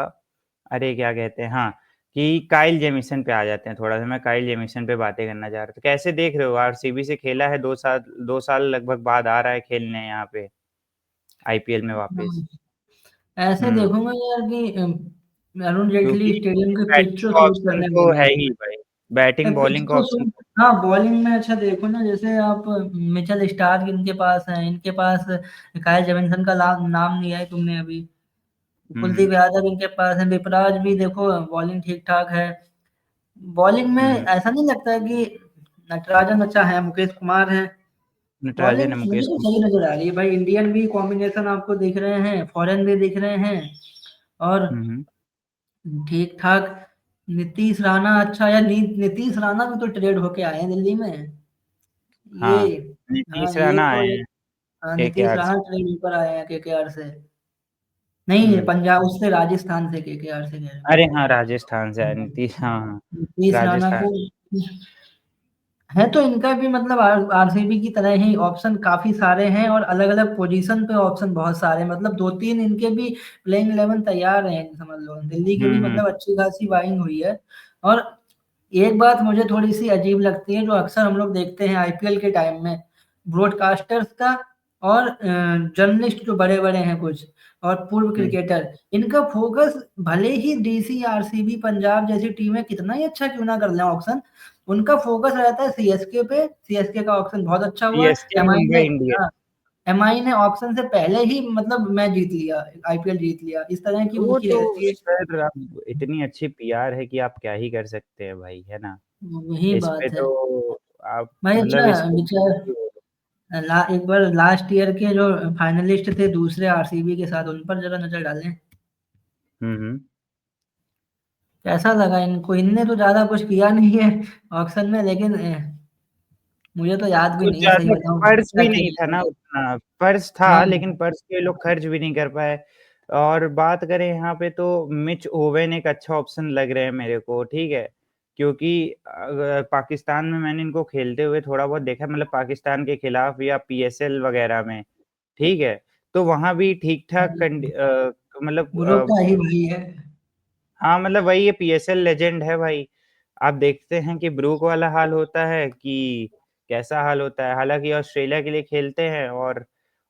[SPEAKER 1] अरे क्या कहते हैं, हाँ, कि काइल जेमिसन पे आ जाते हैं थोड़ा सा। मैं काइल जेमिसन पे बातें करना चाह रहा था। कैसे देख रहे हो, आरसीबी से खेला है 2 साल लगभग बाद आ रहा है खेलने यहाँ पे आईपीएल में वापस।
[SPEAKER 2] ऐसे
[SPEAKER 1] हम्म।
[SPEAKER 2] देखूंगा यार कि अरुण जेटली
[SPEAKER 1] क्योंकि
[SPEAKER 2] स्टेडियम के पिच
[SPEAKER 1] बैटिंग
[SPEAKER 2] तो
[SPEAKER 1] का
[SPEAKER 2] सूट
[SPEAKER 1] ऑप्शन
[SPEAKER 2] करने
[SPEAKER 1] तो
[SPEAKER 2] वाली
[SPEAKER 1] है
[SPEAKER 2] है।
[SPEAKER 1] ही भाई, बैटिंग
[SPEAKER 2] पिच
[SPEAKER 1] बॉलिंग का
[SPEAKER 2] तो
[SPEAKER 1] ऑप्शन
[SPEAKER 2] सूट,
[SPEAKER 1] तो।
[SPEAKER 2] हाँ बॉलिंग में अच्छा देखो ना, जैसे आप मिचेल स्टार्क इनके पास है, इनके पास काइल जेमिसन का नाम लिया है तुमने अभी,
[SPEAKER 1] हम्म।
[SPEAKER 2] कुलदीप यादव इनके पास है, विपराज भी देखो बॉलिंग ठीक ठाक है। बॉलिंग में
[SPEAKER 1] हम्म।
[SPEAKER 2] ऐसा नहीं लगता है कि नटराजन अच्छा है, मुकेश कुमार है।
[SPEAKER 1] नटराजन
[SPEAKER 2] बॉलिंग
[SPEAKER 1] है,
[SPEAKER 2] मुझे
[SPEAKER 1] मुकेश
[SPEAKER 2] तो
[SPEAKER 1] कुमार।
[SPEAKER 2] सही नजर आ रही है भाई, इंडियन भी कॉम्बिनेशन आपको दिख रहे हैं, फॉरेन भी दिख रहे हैं, और
[SPEAKER 1] हम्म।
[SPEAKER 2] ठीक ठाक। नीतीश राणा अच्छा, या नीतीश राणा भी तो ट्रेड होके आए हैं दिल्ली में ये।
[SPEAKER 1] हाँ,
[SPEAKER 2] हाँ
[SPEAKER 1] नीतीश
[SPEAKER 2] ये
[SPEAKER 1] राणा
[SPEAKER 2] तो
[SPEAKER 1] आए
[SPEAKER 2] एक,
[SPEAKER 1] हैं
[SPEAKER 2] हाँ नीतीश
[SPEAKER 1] केकेआर से।
[SPEAKER 2] राणा ट्रेड ऊपर आए हैं केकेआर से। नहीं
[SPEAKER 1] हम्म।
[SPEAKER 2] पंजाब, उससे राजस्थान से, केकेआर से कह रहे
[SPEAKER 1] अरे हाँ, राजस्थान से आए
[SPEAKER 2] हैं।
[SPEAKER 1] नीतीश, हाँ हाँ।
[SPEAKER 2] नीतीश राणा
[SPEAKER 1] राजस्थान।
[SPEAKER 2] को है, तो इनका भी मतलब आरसीबी की तरह ही ऑप्शन काफी सारे हैं, और अलग अलग पोजीशन पे ऑप्शन बहुत सारे हैं, मतलब दो तीन इनके भी प्लेइंग 11 तैयार हैं, समझ लो दिल्ली की भी
[SPEAKER 1] हम्म।
[SPEAKER 2] मतलब अच्छी खासी बाइंग हुई है। और एक बात मुझे थोड़ी सी अजीब लगती है, जो अक्सर हम लोग देखते हैं आईपीएल के टाइम में, ब्रॉडकास्टर्स का और जर्नलिस्ट जो बड़े बड़े हैं कुछ, और पूर्व
[SPEAKER 1] हम्म।
[SPEAKER 2] क्रिकेटर, इनका फोकस भले ही डीसी आरसीबी पंजाब जैसी टीमें कितना ही अच्छा क्यों ना कर लें ऑक्शन, उनका फोकस रहता है सीएसके पे। सीएसके का ऑक्शन बहुत अच्छा हुआ।
[SPEAKER 1] सीएसके
[SPEAKER 2] एमआई ने,
[SPEAKER 1] मुंबई इंडियंस।
[SPEAKER 2] हाँ एमआई ने ऑक्शन से पहले ही मतलब मैच जीत लिया, आईपीएल जीत लिया, इस तरह की
[SPEAKER 1] वो
[SPEAKER 2] उनकी
[SPEAKER 1] तो
[SPEAKER 2] रहती है।
[SPEAKER 1] सर, अब इतनी अच्छी पीआर है कि आप क्या ही कर सकते हैं भाई, है ना।
[SPEAKER 2] वही
[SPEAKER 1] इस पे
[SPEAKER 2] बात है
[SPEAKER 1] तो आप
[SPEAKER 2] भाई।
[SPEAKER 1] मतलब
[SPEAKER 2] अच्छा
[SPEAKER 1] इस पे
[SPEAKER 2] विचार, एक बार लास्ट ईयर के जो फाइनलिस्ट थे दूसरे आरसीबी के साथ, उन पर जरा नजर डालें।
[SPEAKER 1] हम्म।
[SPEAKER 2] कैसा लगा इनको, इनने तो ज्यादा कुछ किया नहीं है ऑक्शन में, लेकिन मुझे तो याद भी
[SPEAKER 1] कुछ
[SPEAKER 2] नहीं है सही
[SPEAKER 1] ज़्यादा
[SPEAKER 2] बताऊं
[SPEAKER 1] पर्स
[SPEAKER 2] क्या
[SPEAKER 1] भी नहीं
[SPEAKER 2] किया
[SPEAKER 1] था
[SPEAKER 2] है।
[SPEAKER 1] ना उतना, पर्स था
[SPEAKER 2] हाँ
[SPEAKER 1] लेकिन पर्स के लोग खर्च भी नहीं कर पाए। और बात करें यहाँ पे तो मिच ओवेन एक अच्छा ऑप्शन लग रहे हैं मेरे को, ठीक है। क्योंकि पाकिस्तान में मैंने इनको खेलते हुए थोड़ा बहुत देखा, मतलब पाकिस्तान के खिलाफ या पीएसएल वगैरह में, ठीक है। तो वहाँ भी ठीक ठाक मतलब
[SPEAKER 2] ब्रो का ही भाई है।
[SPEAKER 1] हाँ, मतलब वही ये पीएसएल लेजेंड है भाई। आप देखते हैं कि ब्रूक वाला हाल होता है कि कैसा हाल होता है। हालाँकि ऑस्ट्रेलिया के लिए खेलते हैं, और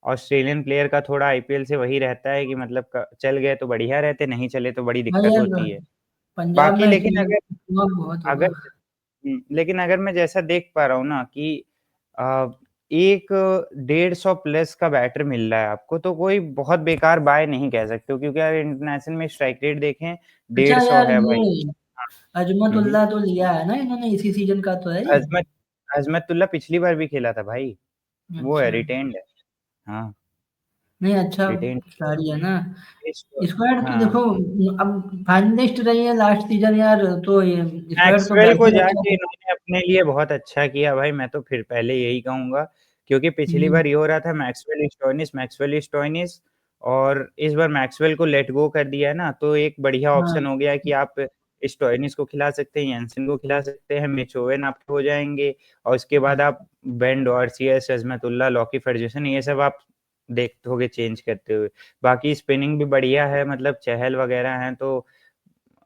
[SPEAKER 1] ऑस्ट्रेलियन प्लेयर का थोड़ा आईपीएल से वही रहता है कि मतलब चल गए तो बढ़िया रहते, नहीं चले तो बड़ी
[SPEAKER 2] भाई
[SPEAKER 1] दिक्कत
[SPEAKER 2] यार
[SPEAKER 1] होती है।
[SPEAKER 2] पंजाब
[SPEAKER 1] बाकी
[SPEAKER 2] में इस
[SPEAKER 1] लेकिन
[SPEAKER 2] सीजन
[SPEAKER 1] अगर
[SPEAKER 2] बहुत
[SPEAKER 1] अगर
[SPEAKER 2] होगा।
[SPEAKER 1] लेकिन अगर मैं जैसा देख पा रहा हूँ ना कि अ, एक 150 प्लस का बैटर मिल रहा है आपको, तो कोई बहुत बेकार बाय नहीं कह सकते हो, क्योंकि अगर इंटरनेशनल में स्ट्राइक रेट देखें
[SPEAKER 2] अच्छा
[SPEAKER 1] 150
[SPEAKER 2] यार
[SPEAKER 1] है
[SPEAKER 2] ये
[SPEAKER 1] भाई। हाँ। हम्म।
[SPEAKER 2] अजमतुल्ला तो लिया है ना इन्होंने इसी सीजन का, तो है ये।
[SPEAKER 1] अजमत अजमतुल्ला पिछली बार भी खेला था भाई। वो है,
[SPEAKER 2] अच्छा,
[SPEAKER 1] रिटेन्ड है। हाँ,
[SPEAKER 2] नहीं अच्छा
[SPEAKER 1] रिटेन्ड।
[SPEAKER 2] खिलाड़ी है ना। स्क्वाड तो
[SPEAKER 1] हाँ,
[SPEAKER 2] देखो, अब फाइनलिस्ट रही है लास्ट सीजन यार, तो ये स्क्वाड तो
[SPEAKER 1] मैक्सवेल को
[SPEAKER 2] बेहतर अच्छा
[SPEAKER 1] जाके
[SPEAKER 2] था।
[SPEAKER 1] इन्होंने अपने लिए बहुत अच्छा किया भाई, मैं तो फिर पहले यही कहूँगा। क्योंकि पिछली
[SPEAKER 2] हम्म,
[SPEAKER 1] बार ये हो रहा था मैक्सवेल स्टोइनिस, और इस बार मैक्सवेल को लेट गो कर दिया है ना, तो एक बढ़िया
[SPEAKER 2] हाँ
[SPEAKER 1] ऑप्शन हो गया है कि आप स्टोइनिस को खिला सकते हैं, येंसन को खिला सकते हैं, मिच ओवेन आपके हो जाएँगे, और उसके बाद आप बेन डॉर्सी, अज़मतुल्ला, लॉकी फर्ग्यूसन, ये सब आप देखते होगे चेंज करते हुए। बाकी स्पिनिंग भी बढ़िया है, मतलब चहल वगैरह हैं, तो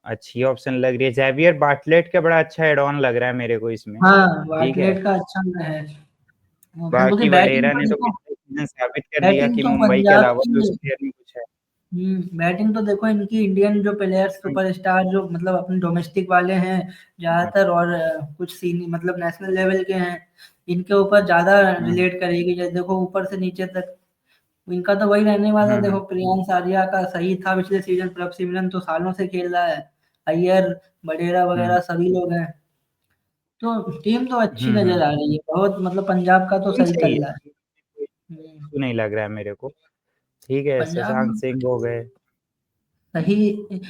[SPEAKER 1] अच्छी ऑप्शन लग रही है। ज़ेवियर बार्टलेट का बड़ा अच्छा एड ऑन लग रहा है मेरे को इसमें,
[SPEAKER 2] हाँ
[SPEAKER 1] ठीक है।
[SPEAKER 2] वाटलेट का अच्छा है ऑप्शन, क्योंकि
[SPEAKER 1] बाकी
[SPEAKER 2] बैटिंग
[SPEAKER 1] वडेरा
[SPEAKER 2] तो
[SPEAKER 1] ने तो
[SPEAKER 2] देखो,
[SPEAKER 1] पिछले सीज़न साबित कर दिया
[SPEAKER 2] बैटिंग
[SPEAKER 1] कि
[SPEAKER 2] तो
[SPEAKER 1] मुंबई के
[SPEAKER 2] पंजाब
[SPEAKER 1] अलावा भी उस
[SPEAKER 2] की,
[SPEAKER 1] प्लेयर में कुछ है।
[SPEAKER 2] बैटिंग तो देखो इनकी, इंडियन जो प्लेयर्स
[SPEAKER 1] हुँ,
[SPEAKER 2] सुपरस्टार जो मतलब अपने डोमेस्टिक वाले हैं
[SPEAKER 1] हुँ,
[SPEAKER 2] ज्यादातर, और कुछ सीनी मतलब नेशनल लेवल के हैं, इनके ऊपर ज्यादा
[SPEAKER 1] हुँ,
[SPEAKER 2] रिलेट करेगी, जैसे देखो ऊपर से नीचे तक इनका तो वही रहने वाला।
[SPEAKER 1] हुँ,
[SPEAKER 2] देखो प्रियांश आर्या का सही था पिछले सीजन, प्रभ सिमरन तो सालों से खेल रहा है, अय्यर वडेरा
[SPEAKER 1] हुँ,
[SPEAKER 2] वगैरह सभी लोग हैं, तो टीम तो अच्छी
[SPEAKER 1] हुँ,
[SPEAKER 2] नजर आ रही है बहुत, मतलब पंजाब का तो
[SPEAKER 1] टीम
[SPEAKER 2] सही
[SPEAKER 1] सही
[SPEAKER 2] चल रहा है।
[SPEAKER 1] है, कोई
[SPEAKER 2] हम्म,
[SPEAKER 1] इश्यू नहीं लग रहा है मेरे को, ठीक है।
[SPEAKER 2] पंजाब
[SPEAKER 1] शशांक सिंह हो गए।
[SPEAKER 2] सही।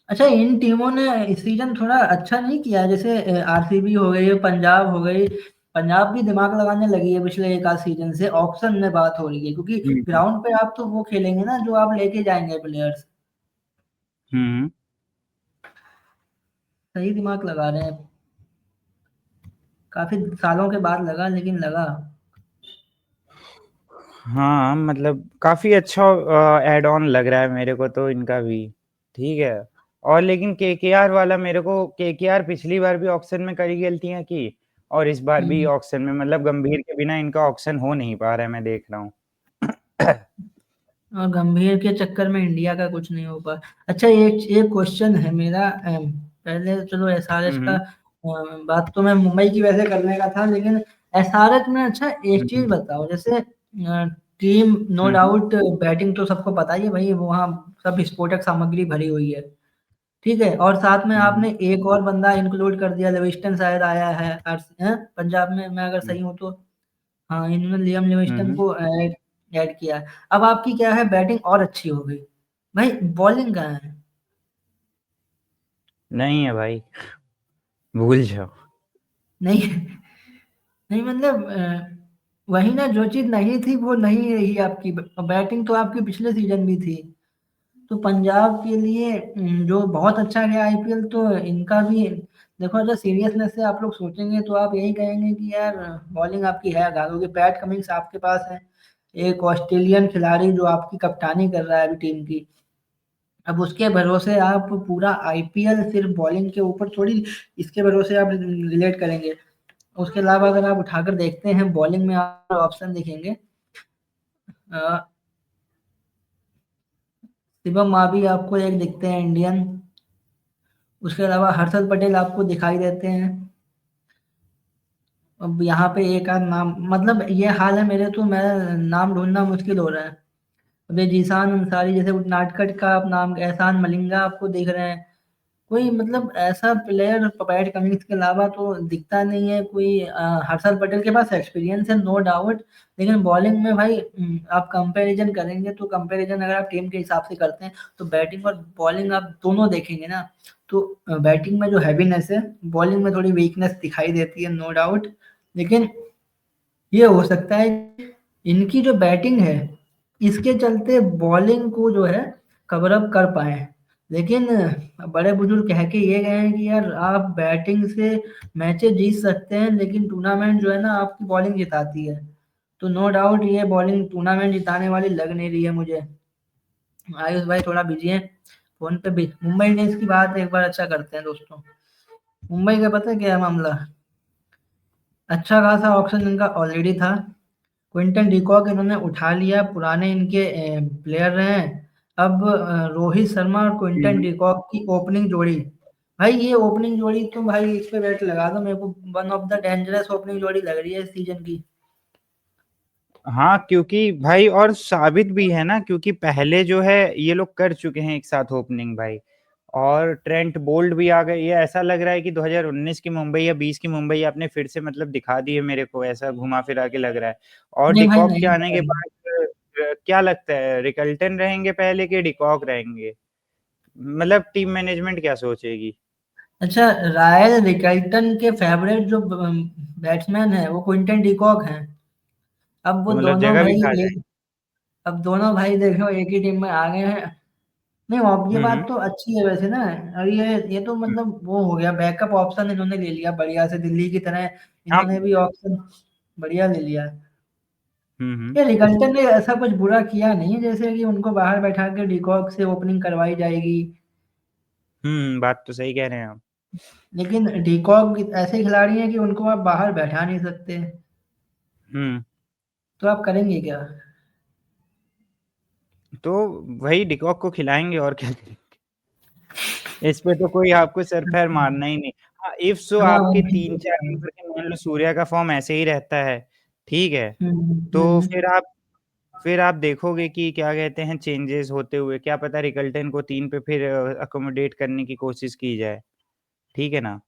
[SPEAKER 2] अच्छा इन टीमों ने इस सीजन थोड़ा अच्छा नहीं किया, जैसे आरसीबी हो गई, पंजाब हो गई, पंजाब भी दिमाग लगाने लगी है पिछले एक आध सीजन से, ऑप्शन में बात हो रही है, क्योंकि
[SPEAKER 1] हुँ, हुँ,
[SPEAKER 2] ग्राउंड पे आप तो वो खेलेंगे ना जो आप लेके जाएंगे प्लेयर्स,
[SPEAKER 1] हुँ।
[SPEAKER 2] सही दिमाग लगा रहे हैं, काफी सालों के बाद लगा, लेकिन लगा।
[SPEAKER 1] हाँ, मतलब काफ़ी अच्छा ऐड ऑन लग रहा है मेरे को तो इनका भी, ठीक है। और लेकिन केकेआर वाला मेरे को, केकेआर पिछली बार भी ऑक्शन में कई गलतियां की और इस बार भी ऑक्शन में, मतलब गंभीर के बिना इनका ऑक्शन हो नहीं पा रहा है, मैं देख रहा हूँ।
[SPEAKER 2] और गंभीर के चक्कर में इंडिया का कुछ नहीं हो पा। अच्छा, एक एक क्वेश्चन है मेरा, पहले चलो एसआरएच का,
[SPEAKER 1] हम्म
[SPEAKER 2] बात तो मैं मुंबई की वैसे करने का था, लेकिन एसआरएच में अच्छा एक चीज
[SPEAKER 1] हम्म
[SPEAKER 2] बताओ, जैसे टीम नो
[SPEAKER 1] हम्म
[SPEAKER 2] डाउट बैटिंग तो सबको पता ही है भाई, वहाँ सब विस्फोटक सामग्री भरी हुई है, ठीक है, और साथ में
[SPEAKER 1] हम्म
[SPEAKER 2] आपने एक और बंदा इंक्लूड कर दिया, लिविस्टन शायद आया है पंजाब में, मैं अगर
[SPEAKER 1] हम्म
[SPEAKER 2] सही हूँ तो। हाँ, इन्होंने लियम लिविंगस्टन
[SPEAKER 1] हम्म।
[SPEAKER 2] को ऐड ऐड किया है। अब आपकी क्या है, बैटिंग और अच्छी हो गई, भाई बॉलिंग कहाँ है?
[SPEAKER 1] नहीं है भाई, भूल जाओ।
[SPEAKER 2] नहीं नहीं मतलब वही ना, जो चीज नहीं थी वो नहीं रही आपकी, बैटिंग तो आपकी पिछले सीजन भी थी। तो पंजाब के लिए जो बहुत अच्छा गया आईपीएल, तो इनका भी देखो, अगर सीरियसनेस से आप लोग सोचेंगे तो आप यही कहेंगे कि यार बॉलिंग आपकी है आगा, क्योंकि पैट कमिंस आपके पास है, एक ऑस्ट्रेलियन खिलाड़ी जो आपकी कप्तानी कर रहा है अभी टीम की। अब उसके भरोसे आप पूरा आईपीएल सिर्फ बॉलिंग के ऊपर थोड़ी, इसके भरोसे आप रिलेट करेंगे। उसके अलावा अगर आप उठाकर देखते हैं बॉलिंग में, आप ऑप्शन देखेंगे, अ, शिवम मावी आपको एक दिखते हैं इंडियन, उसके अलावा हर्षद पटेल आपको दिखाई देते हैं। अब यहाँ पे एक आध नाम, मतलब ये हाल है मेरे, तो मैं नाम ढूंढना मुश्किल हो रहा है। अब ये जीशान अंसारी जैसे नाटकट का आप नाम, एहसान मलिंगा आपको देख रहे हैं, कोई मतलब ऐसा प्लेयर पैट कमिंस के अलावा तो दिखता नहीं है कोई। हर्षल पटेल के पास एक्सपीरियंस है नो डाउट, लेकिन बॉलिंग में भाई आप कंपैरिजन करेंगे, तो कंपैरिजन अगर आप टीम के हिसाब से करते हैं तो बैटिंग और बॉलिंग आप दोनों देखेंगे ना, तो बैटिंग में जो हैवीनेस है, बॉलिंग में थोड़ी वीकनेस दिखाई देती है नो डाउट। लेकिन ये हो सकता है इनकी जो बैटिंग है इसके चलते बॉलिंग को जो है कवर अप कर पाए, लेकिन बड़े बुजुर्ग कह के ये गए हैं कि यार आप बैटिंग से मैचेस जीत सकते हैं, लेकिन टूर्नामेंट जो है ना आपकी बॉलिंग जिताती है। तो नो डाउट ये बॉलिंग टूर्नामेंट जिताने वाली लग नहीं रही है मुझे। आयुष भाई थोड़ा बिजी है फोन पे भी। मुंबई इंडियंस की बात एक बार अच्छा करते हैं दोस्तों। मुंबई का पता है क्या है मामला, अच्छा खासा ऑप्शन इनका ऑलरेडी था, क्विंटन डिकॉक इन्होंने उठा लिया, पुराने इनके प्लेयर रहे हैं। अब रोहित शर्मा और क्विंटन
[SPEAKER 1] हम्म।
[SPEAKER 2] डिकॉक की ओपनिंग जोड़ी, भाई ये ओपनिंग जोड़ी तो भाई इस पे बैट लगा दो, मेरे को one of the dangerous opening जोड़ी लग रही है इस सीजन की।
[SPEAKER 1] हाँ, क्योंकि भाई और साबित भी है ना, क्योंकि पहले जो है ये लोग कर चुके हैं एक साथ ओपनिंग भाई, और ट्रेंट बोल्ट भी आ गए। ये ऐसा लग रहा है कि 2019 की मुंबई या 20 की मुंबई आपने फिर से मतलब दिखा दी है मेरे को, ऐसा घुमा फिरा के लग रहा है। और
[SPEAKER 2] नहीं भाई
[SPEAKER 1] डिकॉक के
[SPEAKER 2] नहीं
[SPEAKER 1] आने के
[SPEAKER 2] भाई।
[SPEAKER 1] बाद क्या लगता है, रिकल्टन रहेंगे पहले के डिकॉक रहेंगे? मतलब टीम मैनेजमेंट क्या सोचेगी?
[SPEAKER 2] अच्छा, रायल रिकल्टन के फेवरेट जो बैट्समैन है वो क्विंटन डिकॉक हैं। अब वो
[SPEAKER 1] तो मतलब
[SPEAKER 2] दोनों
[SPEAKER 1] जगह भी
[SPEAKER 2] भाई
[SPEAKER 1] खा
[SPEAKER 2] एक, अब दोनों भाई देखो एक ही टीम में आ गए हैं। नहीं, अब ये
[SPEAKER 1] जाए।
[SPEAKER 2] बात तो अच्छी है वैसे ना। और ये तो मतलब वो हो गया, बैकअप ऑप्शन इन्होंने ले लिया बढ़िया से, दिल्ली की तरह
[SPEAKER 1] हाँ।
[SPEAKER 2] इन्होंने भी ऑप्शन बढ़िया ले लिया।
[SPEAKER 1] हम्म।
[SPEAKER 2] ये रिकल्टन ने ऐसा कुछ बुरा किया नहीं है जैसे कि उनको बाहर बैठा के डिकॉक से ओपनिंग करवाई जाएगी।
[SPEAKER 1] बात तो सही कह रहे हैं आप।
[SPEAKER 2] लेकिन डिकॉक ऐसे खिलाड़ी हैं कि उनको आप बाहर बैठा नहीं सकते,
[SPEAKER 1] हम्म।
[SPEAKER 2] तो आप करेंगे क्या?
[SPEAKER 1] तो वही डिकॉक को खिलाएंगे और क्या करेंगे। इस पे तो कोई आपको सर पैर मारना ही नहीं। हाँ, इफ सो
[SPEAKER 2] हाँ
[SPEAKER 1] आपके
[SPEAKER 2] वही
[SPEAKER 1] तीन
[SPEAKER 2] तो
[SPEAKER 1] चार
[SPEAKER 2] कह रहा हूँ।
[SPEAKER 1] नंबर के मान लो सूर्या का फॉर्म ऐसे ही रहता है, ठीक है, तो
[SPEAKER 2] हम्म।
[SPEAKER 1] फिर आप देखोगे कि क्या कहते हैं चेंजेस होते हुए, क्या पता रिकल्टन को 3 पे फिर अकोमोडेट करने की कोशिश की जाए, ठीक है ना।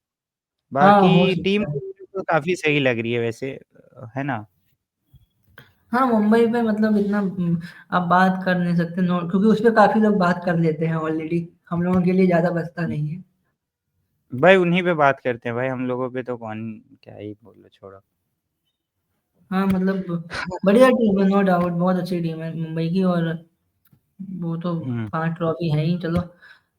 [SPEAKER 2] हाँ हो
[SPEAKER 1] बाकी टीम
[SPEAKER 2] सकता है।
[SPEAKER 1] तो काफी सही लग रही है वैसे, है ना।
[SPEAKER 2] हाँ मुंबई पे मतलब इतना आप बात कर नहीं सकते नो, क्योंकि उस पर काफी लोग बात कर लेते हैं ऑलरेडी, हम लोगों के लिए ज्यादा बचता नहीं है।
[SPEAKER 1] भाई उन्हीं पे बात करते हैं भाई, हम लोगों पे तो कौन क्या ही बोलो, छोड़ो।
[SPEAKER 2] हाँ मतलब बढ़िया टीम है नो डाउट, बहुत अच्छी टीम है मुंबई की, और वो तो
[SPEAKER 1] हम्म
[SPEAKER 2] 5 ट्रॉफी है ही चलो,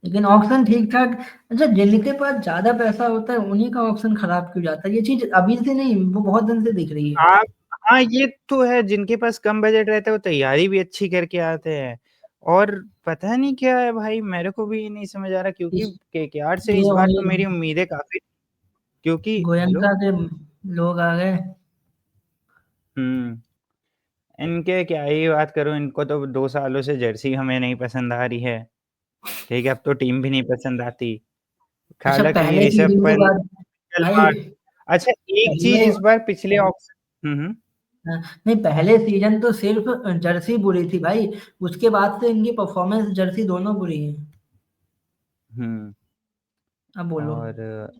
[SPEAKER 2] लेकिन ऑप्शन ठीक ठाक। अच्छा, जिनके पास ज्यादा पैसा होता है उन्हीं का ऑप्शन खराब क्यों जाता है, ये चीज अभी से नहीं, वो बहुत दिन से दिख रही है।
[SPEAKER 1] आप, हाँ ये तो है, जिनके पास कम बजट रहता है वो तैयारी भी अच्छी करके आते हैं, और पता नहीं क्या है भाई, मेरे को भी नहीं समझ आ रहा, क्योंकि
[SPEAKER 2] इस
[SPEAKER 1] केकेआर से इस
[SPEAKER 2] ये
[SPEAKER 1] बार तो
[SPEAKER 2] वही
[SPEAKER 1] मेरी उम्मीदें काफ़ी, क्योंकि हेलो?
[SPEAKER 2] गोयनका के लोग आ गए।
[SPEAKER 1] हुँ। इनके क्या ही बात करूँ, इनको तो 2 सालों से जर्सी हमें नहीं पसंद आ रही है, ठीक है? अब तो टीम भी नहीं पसंद आती।
[SPEAKER 2] अच्छा,
[SPEAKER 1] हालाँकि
[SPEAKER 2] पहले
[SPEAKER 1] ऋषभ
[SPEAKER 2] सीजन के
[SPEAKER 1] पंत,
[SPEAKER 2] बाद
[SPEAKER 1] मिचेल
[SPEAKER 2] भाई,
[SPEAKER 1] मार्श, अच्छा एक चीज़
[SPEAKER 2] पहले
[SPEAKER 1] इस बार पिछले हुँ, हुँ।
[SPEAKER 2] नहीं, पहले सीजन तो सिर्फ जर्सी बुरी थी भाई, उसके बाद से इनकी परफॉर्मेंस जर्सी दोनों बुरी है।
[SPEAKER 1] हुँ,
[SPEAKER 2] अब बोलो।
[SPEAKER 1] और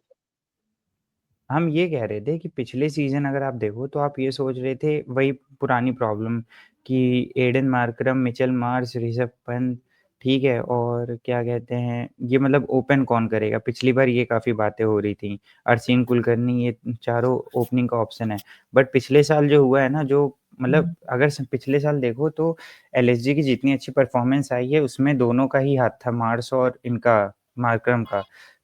[SPEAKER 1] हम ये कह रहे थे कि पिछले सीज़न अगर आप देखो तो आप ये सोच रहे थे वही पुरानी प्रॉब्लम कि Aiden Markram, Mitchell Marsh, Rishabh Pant, ठीक है? और क्या कहते हैं, ये मतलब ओपन कौन करेगा? पिछली बार ये काफ़ी बातें हो रही थी। अरसीन कुलकर्णी, ये चारों ओपनिंग का ऑप्शन है। बट पिछले साल जो हुआ है ना, जो मतलब अगर स पिछले साल देखो तो एलएसजी की जितनी अच्छी परफ़ॉर्मेंस आई है उसमें दोनों का ही हाथ था, मार्श और इनका मार्करम का।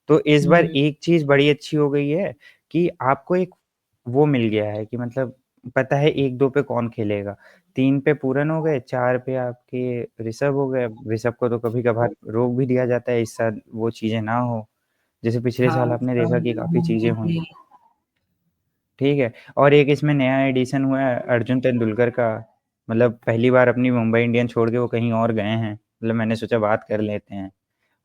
[SPEAKER 1] तो इस बार
[SPEAKER 2] हम्म,
[SPEAKER 1] एक चीज़ बड़ी अच्छी हो गई है कि आपको एक वो मिल गया है कि मतलब पता है 1-2 पे कौन खेलेगा। 3 पे पूरन हो गए, 4 पे आपके ऋषभ हो गए। अब ऋषभ को तो कभी-कभार रोक भी दिया जाता है, इस साल वो चीज़ें ना हो। जैसे पिछले
[SPEAKER 2] हाँ,
[SPEAKER 1] साल आपने देखा कि काफ़ी चीज़ें हुई,
[SPEAKER 2] क्योंकि
[SPEAKER 1] ठीक है? और एक इसमें नया एडिशन हुआ है अर्जुन तेंदुलकर का, मतलब पहली बार अपनी मुंबई इंडियंस छोड़ के वो कहीं और गए हैं। मतलब मैंने सोचा बात कर लेते हैं।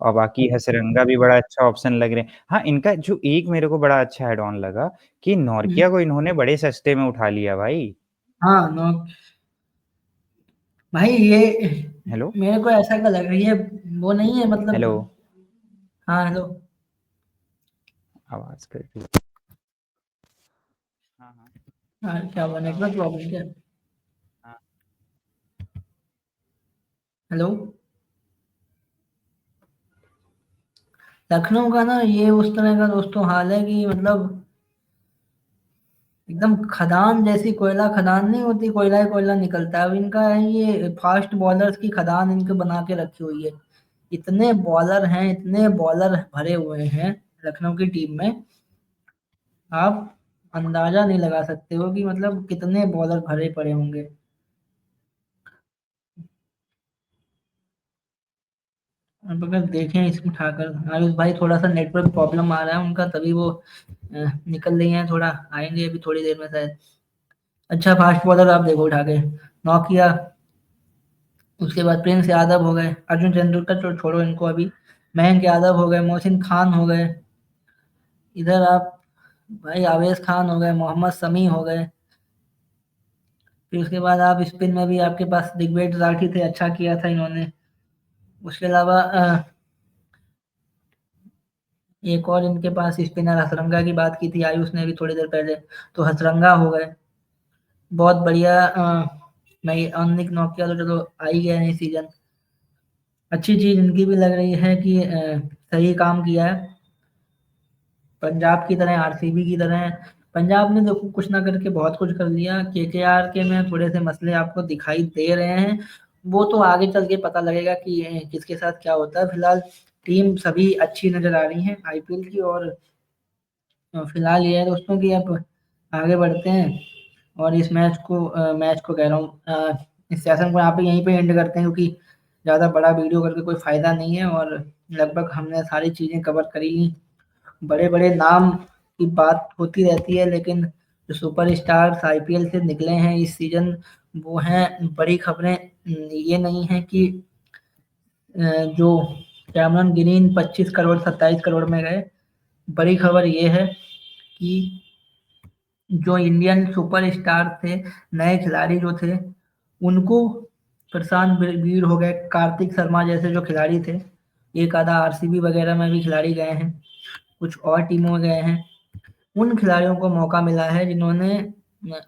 [SPEAKER 1] और बाकी हसरंगा भी बड़ा अच्छा ऑप्शन लग रहे हैं। हाँ, इनका जो एक मेरे को बड़ा अच्छा ऐड ऑन लगा कि नॉर्किया को इन्होंने बड़े सस्ते में उठा लिया भाई।
[SPEAKER 2] हाँ, नो भाई, ये
[SPEAKER 1] हेलो?
[SPEAKER 2] मेरे को ऐसा का लग रही है, वो नहीं है
[SPEAKER 1] हेलो?
[SPEAKER 2] मतलब। हाँ, हेलो।
[SPEAKER 1] आवाज़ कट रही। हाँ, हाँ।
[SPEAKER 2] हाँ, क्या हुआ,
[SPEAKER 1] आपका
[SPEAKER 2] नेटवर्क
[SPEAKER 1] आवाज़
[SPEAKER 2] प्रॉब्लम क्या?
[SPEAKER 1] हाँ,
[SPEAKER 2] हेलो। लखनऊ का ना ये उस तरह का दोस्तों हाल है कि मतलब एकदम खदान जैसी, कोयला खदान नहीं होती, कोयला ही कोयला निकलता है। अब इनका है ये फास्ट बॉलर्स की खदान इनके बना के रखी हुई है। इतने बॉलर हैं, इतने बॉलर भरे हुए हैं लखनऊ की टीम में, आप अंदाजा नहीं लगा सकते हो कि मतलब कितने बॉलर भरे पड़े होंगे। अब अगर देखें इसमें उठाकर, आयुष भाई थोड़ा सा नेटवर्क प्रॉब्लम आ रहा है उनका, तभी वो निकल रही हैं, थोड़ा आएंगे अभी थोड़ी देर में शायद। अच्छा, फास्ट बॉलर आप देखो उठा के, नौकिया, उसके बाद प्रिंस यादव हो गए, अर्जुन तेंदुलकर तो छोड़ो इनको अभी, मयंक यादव हो गए, मोहसिन खान हो गए, इधर आप भाई आवेश खान हो गए, मोहम्मद शमी हो गए। फिर उसके बाद आप स्पिन में भी आपके पास दिग्विजय त्रिपाठी थे, अच्छा किया था इन्होंने। उसके अलावा एक और इनके पास स्पिनर हसरंगा की बात की थी आयुष ने भी थोड़ी देर पहले, तो हसरंगा हो गए, बहुत बढ़िया। मैं अनिक नौकिया तो चलो आ ही गया नहीं सीजन। अच्छी चीज इनकी भी लग रही है कि सही काम किया है, पंजाब की तरह, आरसीबी की तरह। पंजाब ने देखो कुछ ना करके बहुत कुछ कर लिया, केकेआर के में थोड़े से मसले आपको दिखाई दे रहे हैं, वो तो आगे चल के पता लगेगा कि किसके साथ क्या होता है। फिलहाल टीम सभी अच्छी नजर आ रही है आईपीएल की, और फिलहाल ये है दोस्तों कि अब आगे बढ़ते हैं, और इस मैच को कह रहा हूँ, इस सेशन को यहाँ पे यहीं पे एंड करते हैं, क्योंकि ज़्यादा बड़ा वीडियो करके कोई फ़ायदा नहीं है, और लगभग हमने सारी चीज़ें कवर करी ली। बड़े बड़े नाम की बात होती रहती है, लेकिन जो सुपर स्टार्स आईपीएल से निकले हैं इस सीजन, वो हैं बड़ी खबरें। ये नहीं है कि जो कैमरन ग्रीन 25 करोड़ 27 करोड़ में गए। बड़ी खबर ये है कि जो इंडियन सुपरस्टार थे, नए खिलाड़ी जो थे, उनको प्रशांत वीर हो गए, कार्तिक शर्मा जैसे जो खिलाड़ी थे, एक आधा आरसीबी वगैरह में भी खिलाड़ी गए हैं, कुछ और टीमों में गए हैं, उन खिलाड़ियों को मौका मिला है जिन्होंने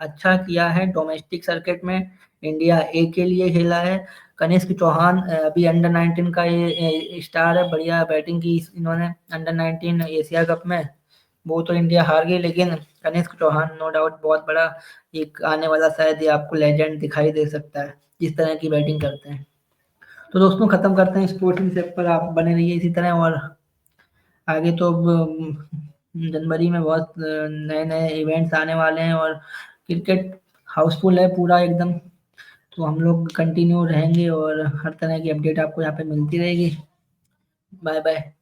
[SPEAKER 2] अच्छा किया है डोमेस्टिक सर्किट में, इंडिया ए के लिए खेला है। कनिष्क चौहान अभी अंडर 19 का ये स्टार है, बढ़िया बैटिंग की इन्होंने अंडर 19 एशिया कप में। वो तो इंडिया हार गई, लेकिन कनिष्क चौहान नो डाउट बहुत बड़ा एक आने वाला शायद ये आपको लेजेंड दिखाई दे सकता है, जिस तरह की बैटिंग करते हैं। तो दोस्तों खत्म करते हैं स्पोर्ट्स सेप पर, आप बने रहिए इसी तरह, और आगे तो अब जनवरी में बहुत नए नए इवेंट्स आने वाले हैं, और क्रिकेट हाउसफुल है पूरा एकदम। तो हम लोग कंटिन्यू रहेंगे और हर तरह की अपडेट आपको यहाँ पे मिलती रहेगी। Bye bye.